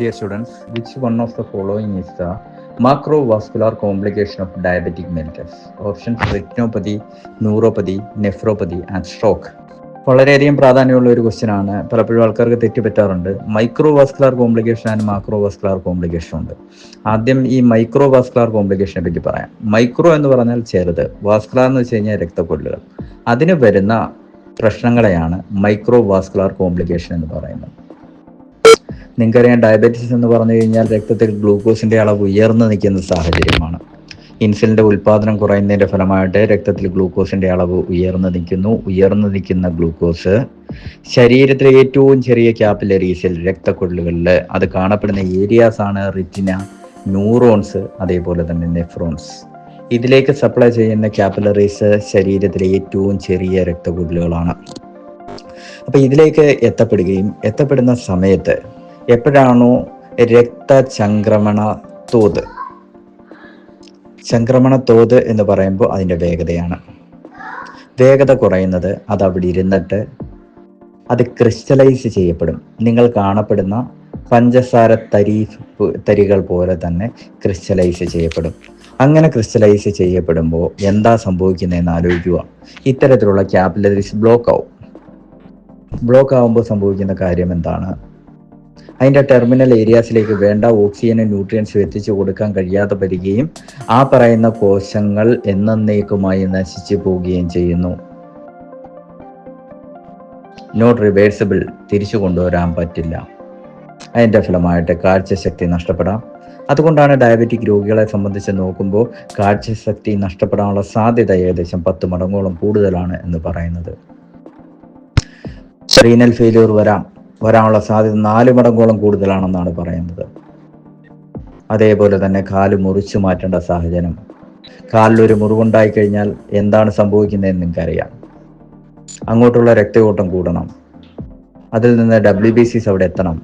Dear students, which one of the following is the macrovascular complication of diabetic mellitus? Options: retinopathy, neuropathy, nephropathy and stroke. വളരെയധികം പ്രാധാന്യമുള്ള ഒരു question ആണ്. പലപ്പോഴും ആൾക്കാർക്ക് തെറ്റുപറ്റാറുണ്ട്. മൈക്രോവാസ്കുലാർ complication and മാക്രോവാസ്കുലാർ complication ഉണ്ട്. ആദ്യം ഈ മൈക്രോവാസ്കുലാർ കോംപ്ലിക്കേഷനെ പറ്റി പറയാം. മൈക്രോ എന്ന് പറഞ്ഞാൽ ചെറുത്, വാസ്കുലാർ എന്ന് വെച്ച് കഴിഞ്ഞാൽ രക്തക്കൊള്ളുകൾ. അതിന് വരുന്ന പ്രശ്നങ്ങളെയാണ് മൈക്രോവാസ്കുലാർ കോംപ്ലിക്കേഷൻ എന്ന് പറയുന്നത്. നിങ്ങൾക്കറിയാം, ഡയബറ്റീസ് എന്ന് പറഞ്ഞു കഴിഞ്ഞാൽ രക്തത്തിൽ ഗ്ലൂക്കോസിൻ്റെ അളവ് ഉയർന്നു നിൽക്കുന്ന സാഹചര്യമാണ്. ഇൻസുലിൻ്റെ ഉൽപ്പാദനം കുറയുന്നതിൻ്റെ ഫലമായിട്ട് രക്തത്തിൽ ഗ്ലൂക്കോസിൻ്റെ അളവ് ഉയർന്നു നിൽക്കുന്ന ഗ്ലൂക്കോസ് ശരീരത്തിലെ ഏറ്റവും ചെറിയ ക്യാപ്പിലറീസിൽ, രക്തക്കൊള്ളുകളിൽ അത് കാണപ്പെടുന്ന ഏരിയാസാണ് റെറ്റിന, ന്യൂറോൺസ്, അതേപോലെ തന്നെ നെഫ്രോൺസ്. ഇതിലേക്ക് സപ്ലൈ ചെയ്യുന്ന ക്യാപ്പിലറീസ് ശരീരത്തിലെ ഏറ്റവും ചെറിയ രക്തക്കൊള്ളുകളാണ്. അപ്പോൾ ഇതിലേക്ക് എത്തപ്പെടുന്ന സമയത്ത് എപ്പോഴാണോ രക്തചംക്രമണ തോത് എന്ന് പറയുമ്പോൾ അതിൻ്റെ വേഗത കുറയുന്നത്, അത് അവിടെ ഇരുന്നിട്ട് അത് ക്രിസ്റ്റലൈസ് ചെയ്യപ്പെടും. നിങ്ങൾ കാണപ്പെടുന്ന പഞ്ചസാര തരികൾ പോലെ തന്നെ ക്രിസ്റ്റലൈസ് ചെയ്യപ്പെടും. അങ്ങനെ ക്രിസ്റ്റലൈസ് ചെയ്യപ്പെടുമ്പോൾ എന്താ സംഭവിക്കുന്നതെന്ന് ആലോചിക്കുക. ഇത്തരത്തിലുള്ള ക്യാപ്പിലറീസ് ബ്ലോക്ക് ആകുമ്പോൾ സംഭവിക്കുന്ന കാര്യം എന്താണ്? അതിൻ്റെ ടെർമിനൽ ഏരിയാസിലേക്ക് വേണ്ട ഓക്സിജനും ന്യൂട്രിയൻസും എത്തിച്ചു കൊടുക്കാൻ കഴിയാതെ വരികയും ആ പറയുന്ന കോശങ്ങൾ എന്നേക്കുമായി നശിച്ചു പോവുകയും ചെയ്യുന്നു. നോട്ട് റിവേഴ്സിബിൾ, തിരിച്ചു കൊണ്ടുവരാൻ പറ്റില്ല. അതിൻ്റെ ഫലമായിട്ട് കാഴ്ചശക്തി നഷ്ടപ്പെടാം. അതുകൊണ്ടാണ് ഡയബറ്റിക് രോഗികളെ സംബന്ധിച്ച് നോക്കുമ്പോൾ കാഴ്ചശക്തി നഷ്ടപ്പെടാനുള്ള സാധ്യത ഏകദേശം 10 മടങ്ങോളം കൂടുതലാണ് എന്ന് പറയുന്നത്. റീനൽ ഫെയിലിയർ വരാനുള്ള സാധ്യത 4 മടങ്ങോളം കൂടുതലാണെന്നാണ് പറയുന്നത്. അതേപോലെ തന്നെ കാല് മുറിച്ചു മാറ്റേണ്ട സാഹചര്യം. കാലിലൊരു മുറിവുണ്ടായി കഴിഞ്ഞാൽ എന്താണ് സംഭവിക്കുന്നതെന്ന് നിങ്ങൾക്കറിയാം. അങ്ങോട്ടുള്ള രക്തയോട്ടം കൂടണം, അതിൽ നിന്ന് WBCs അവിടെ എത്തണം,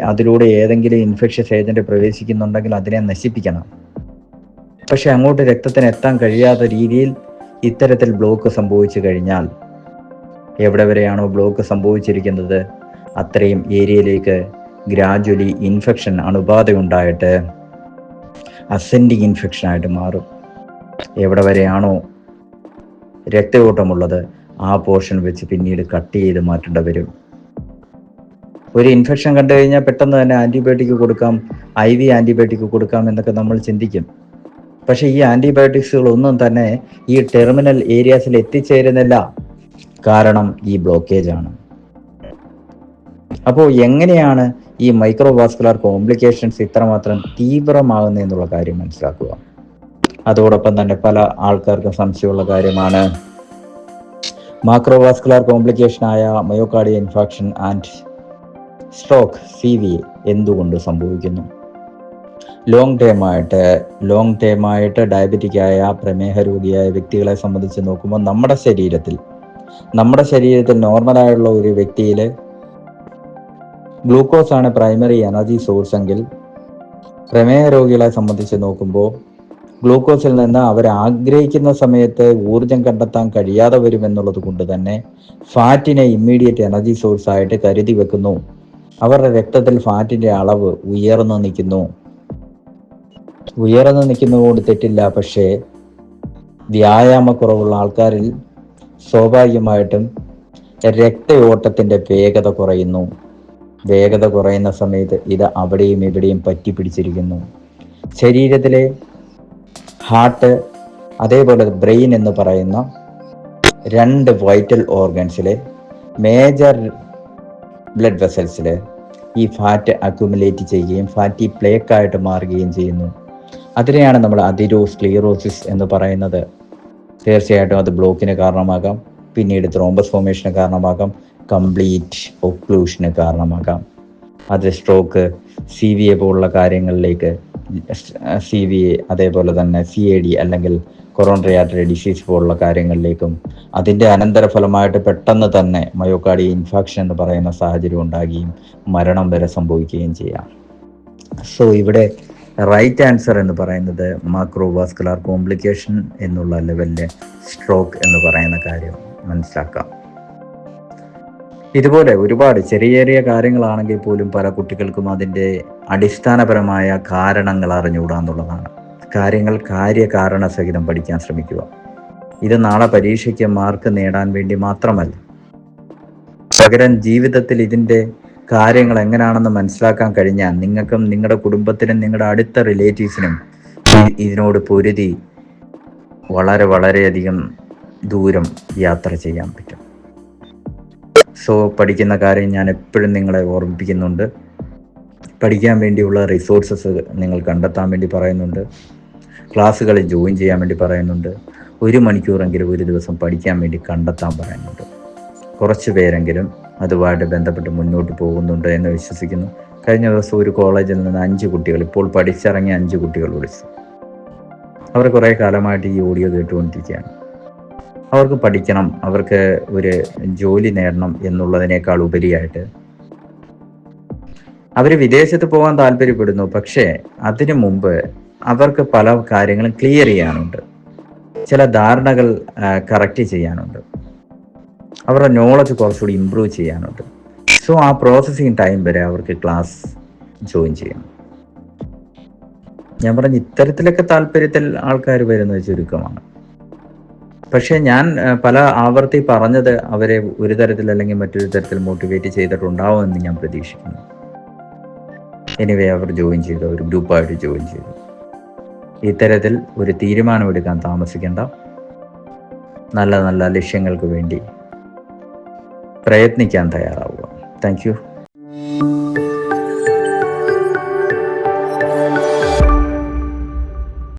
അതിലൂടെ ഏതെങ്കിലും ഇൻഫെക്ഷ്യസ് ഏജന്റ് പ്രവേശിക്കുന്നുണ്ടെങ്കിൽ അതിനെ നശിപ്പിക്കണം. പക്ഷെ അങ്ങോട്ട് രക്തത്തിന് എത്താൻ കഴിയാത്ത രീതിയിൽ ഇത്തരത്തിൽ ബ്ലോക്ക് സംഭവിച്ചു കഴിഞ്ഞാൽ, എവിടെ വരെയാണോ ബ്ലോക്ക് സംഭവിച്ചിരിക്കുന്നത് അത്രയും ഏരിയയിലേക്ക് ഗ്രാജുവലി ഇൻഫെക്ഷൻ, അണുബാധയുണ്ടായിട്ട് അസെൻഡിങ് ഇൻഫെക്ഷനായിട്ട് മാറും. എവിടെ വരെയാണോ രക്തയോട്ടമുള്ളത് ആ പോർഷൻ വെച്ച് പിന്നീട് കട്ട് ചെയ്ത് മാറ്റേണ്ടി വരും. ഒരു ഇൻഫെക്ഷൻ കണ്ടു കഴിഞ്ഞാൽ പെട്ടെന്ന് തന്നെ ആൻറ്റിബയോട്ടിക് കൊടുക്കാം, IV ആൻറ്റിബയോട്ടിക് കൊടുക്കാം എന്നൊക്കെ നമ്മൾ ചിന്തിക്കും. പക്ഷേ ഈ ആൻറ്റിബയോട്ടിക്സുകളൊന്നും തന്നെ ഈ ടെർമിനൽ ഏരിയാസിൽ എത്തിച്ചേരുന്നില്ല. കാരണം ഈ ബ്ലോക്കേജ് ആണ്. അപ്പോൾ എങ്ങനെയാണ് ഈ മൈക്രോവാസ്കുലാർ കോംപ്ലിക്കേഷൻസ് ഇത്രമാത്രം തീവ്രമാകുന്നത് എന്നുള്ള കാര്യം മനസ്സിലാക്കുക. അതോടൊപ്പം തന്നെ പല ആൾക്കാർക്കും സംശയമുള്ള കാര്യമാണ് മാക്രോവാസ്കുലാർ കോംപ്ലിക്കേഷനായ myocardial infarction and stroke CVA എന്തുകൊണ്ട് സംഭവിക്കുന്നു. ലോങ് ടേം ആയിട്ട് ഡയബറ്റിക്കായ പ്രമേഹ രോഗിയായ വ്യക്തികളെ സംബന്ധിച്ച് നോക്കുമ്പോൾ നമ്മുടെ ശരീരത്തിൽ നോർമലായുള്ള ഒരു വ്യക്തിയിൽ ഗ്ലൂക്കോസ് ആണ് പ്രൈമറി എനർജി സോഴ്സ് എങ്കിൽ, പ്രമേഹ രോഗികളെ സംബന്ധിച്ച് നോക്കുമ്പോൾ ഗ്ലൂക്കോസിൽ നിന്ന് അവർ ആഗ്രഹിക്കുന്ന സമയത്ത് ഊർജം കണ്ടെത്താൻ കഴിയാതെ വരുമെന്നുള്ളത് കൊണ്ട് തന്നെ ഫാറ്റിനെ ഇമ്മീഡിയറ്റ് എനർജി സോഴ്സ് ആയിട്ട് കരുതി വെക്കുന്നു. അവരുടെ രക്തത്തിൽ ഫാറ്റിന്റെ അളവ് ഉയർന്നു നിൽക്കുന്നതുകൊണ്ട് തെറ്റില്ല. പക്ഷേ വ്യായാമക്കുറവുള്ള ആൾക്കാരിൽ സ്വാഭാവികമായിട്ടും രക്തയോട്ടത്തിന്റെ വേഗത കുറയുന്ന സമയത്ത് ഇത് അവിടെയും ഇവിടെയും പറ്റി പിടിച്ചിരിക്കുന്നു. ശരീരത്തിലെ ഹാർട്ട്, അതേപോലെ ബ്രെയിൻ എന്ന് പറയുന്ന 2 വൈറ്റൽ ഓർഗൻസിലെ മേജർ ബ്ലഡ് വെസൽസിൽ ഈ ഫാറ്റ് അക്യുമുലേറ്റ് ചെയ്യുകയും ഫാറ്റി പ്ലേക്കായിട്ട് മാറുകയും ചെയ്യുന്നു. അതിനെയാണ് നമ്മൾ അതിരോസ്ക്ലീറോസിസ് എന്ന് പറയുന്നത്. തീർച്ചയായിട്ടും അത് ബ്ലോക്കിന് കാരണമാകാം, പിന്നീട് ത്രോംബസ് ഫോർമേഷന് കാരണമാകാം, കംപ്ലീറ്റ് ഒക്ലൂഷന് കാരണമാകാം. അത് സ്ട്രോക്ക്, CVA പോലുള്ള കാര്യങ്ങളിലേക്ക്, CVA അതേപോലെ തന്നെ CAD അല്ലെങ്കിൽ കൊറോണറി ആർട്ടറി ഡിസീസ് പോലുള്ള കാര്യങ്ങളിലേക്കും, അതിൻ്റെ അനന്തരഫലമായിട്ട് പെട്ടെന്ന് തന്നെ മയോകാർഡിയൽ ഇൻഫാക്ഷൻ എന്ന് പറയുന്ന സാഹചര്യം ഉണ്ടാകുകയും മരണം വരെ സംഭവിക്കുകയും ചെയ്യാം. സോ ഇവിടെ റൈറ്റ് ആൻസർ എന്ന് പറയുന്നത് മാക്രോവാസ്കുലാർ കോംപ്ലിക്കേഷൻ എന്നുള്ള ലെവലിലെ സ്ട്രോക്ക് എന്ന് പറയുന്ന കാര്യം മനസ്സിലാക്കാം. ഇതുപോലെ ഒരുപാട് ചെറിയ ചെറിയ കാര്യങ്ങളാണെങ്കിൽ പോലും പല കുട്ടികൾക്കും അതിൻ്റെ അടിസ്ഥാനപരമായ കാരണങ്ങൾ അറിഞ്ഞുകൂടാന്നുള്ളതാണ്. കാര്യങ്ങൾ കാര്യകാരണ സഹിതം പഠിക്കാൻ ശ്രമിക്കുക. ഇത് നാളെ പരീക്ഷയ്ക്ക് മാർക്ക് നേടാൻ വേണ്ടി മാത്രമല്ല, പകരം ജീവിതത്തിൽ ഇതിൻ്റെ കാര്യങ്ങൾ എങ്ങനെയാണെന്ന് മനസ്സിലാക്കാൻ കഴിഞ്ഞാൽ നിങ്ങൾക്കും നിങ്ങളുടെ കുടുംബത്തിനും നിങ്ങളുടെ അടുത്ത റിലേറ്റീവ്സിനും ഇതിനോട് പൊരുതി വളരെ വളരെയധികം ദൂരം യാത്ര ചെയ്യാൻ പറ്റും. സോ പഠിക്കുന്ന കാര്യം ഞാൻ എപ്പോഴും നിങ്ങളെ ഓർമ്മിപ്പിക്കുന്നുണ്ട്. പഠിക്കാൻ വേണ്ടിയുള്ള റിസോഴ്സസ് നിങ്ങൾ കണ്ടെത്താൻ വേണ്ടി പറയുന്നുണ്ട്. ക്ലാസ്സുകളിൽ ജോയിൻ ചെയ്യാൻ വേണ്ടി പറയുന്നുണ്ട്. 1 മണിക്കൂറെങ്കിലും ഒരു ദിവസം പഠിക്കാൻ വേണ്ടി കണ്ടെത്താൻ പറയുന്നുണ്ട്. കുറച്ച് പേരെങ്കിലും അതുമായിട്ട് ബന്ധപ്പെട്ട് മുന്നോട്ട് പോകുന്നുണ്ട് എന്ന് വിശ്വസിക്കുന്നു. കഴിഞ്ഞ ദിവസം ഒരു കോളേജിൽ നിന്ന് 5 കുട്ടികൾ, ഇപ്പോൾ പഠിച്ചിറങ്ങിയ 5 കുട്ടികൾ വിളിച്ചു. അവർ കുറേ കാലമായിട്ട് ഈ ഓഡിയോ കേട്ടുകൊണ്ടിരിക്കുകയാണ്. അവർക്ക് പഠിക്കണം, അവർക്ക് ഒരു ജോലി നേടണം എന്നുള്ളതിനേക്കാൾ ഉപരിയായിട്ട് അവർ വിദേശത്ത് പോകാൻ താല്പര്യപ്പെടുന്നു. പക്ഷേ അതിനു മുമ്പ് അവർക്ക് പല കാര്യങ്ങളും ക്ലിയർ ചെയ്യാനുണ്ട്, ചില ധാരണകൾ കറക്റ്റ് ചെയ്യാനുണ്ട്, അവരുടെ നോളജ് കുറച്ചുകൂടി ഇമ്പ്രൂവ് ചെയ്യാനുണ്ട്. സോ ആ പ്രോസസ്സിങ് ടൈം വരെ അവർക്ക് ക്ലാസ് ജോയിൻ ചെയ്യണം. ഞാൻ പറഞ്ഞ ഇത്തരത്തിലൊക്കെ താല്പര്യത്തിൽ ആൾക്കാർ വരുന്നത് ചുരുക്കമാണ്. പക്ഷേ ഞാൻ പല ആവർത്തി പറഞ്ഞത് അവരെ ഒരു തരത്തിൽ അല്ലെങ്കിൽ മറ്റൊരു തരത്തിൽ മോട്ടിവേറ്റ് ചെയ്തിട്ടുണ്ടാവുമെന്ന് ഞാൻ പ്രതീക്ഷിക്കുന്നു. എനിവേ അവർ ജോയിൻ ചെയ്തു, ഒരു ഗ്രൂപ്പായിട്ട് ജോയിൻ ചെയ്തു. ഇത്തരത്തിൽ ഒരു തീരുമാനമെടുക്കാൻ താമസിക്കേണ്ട. നല്ല നല്ല ലക്ഷ്യങ്ങൾക്ക് വേണ്ടി പ്രയത്നിക്കാൻ തയ്യാറാവുക. Thank you.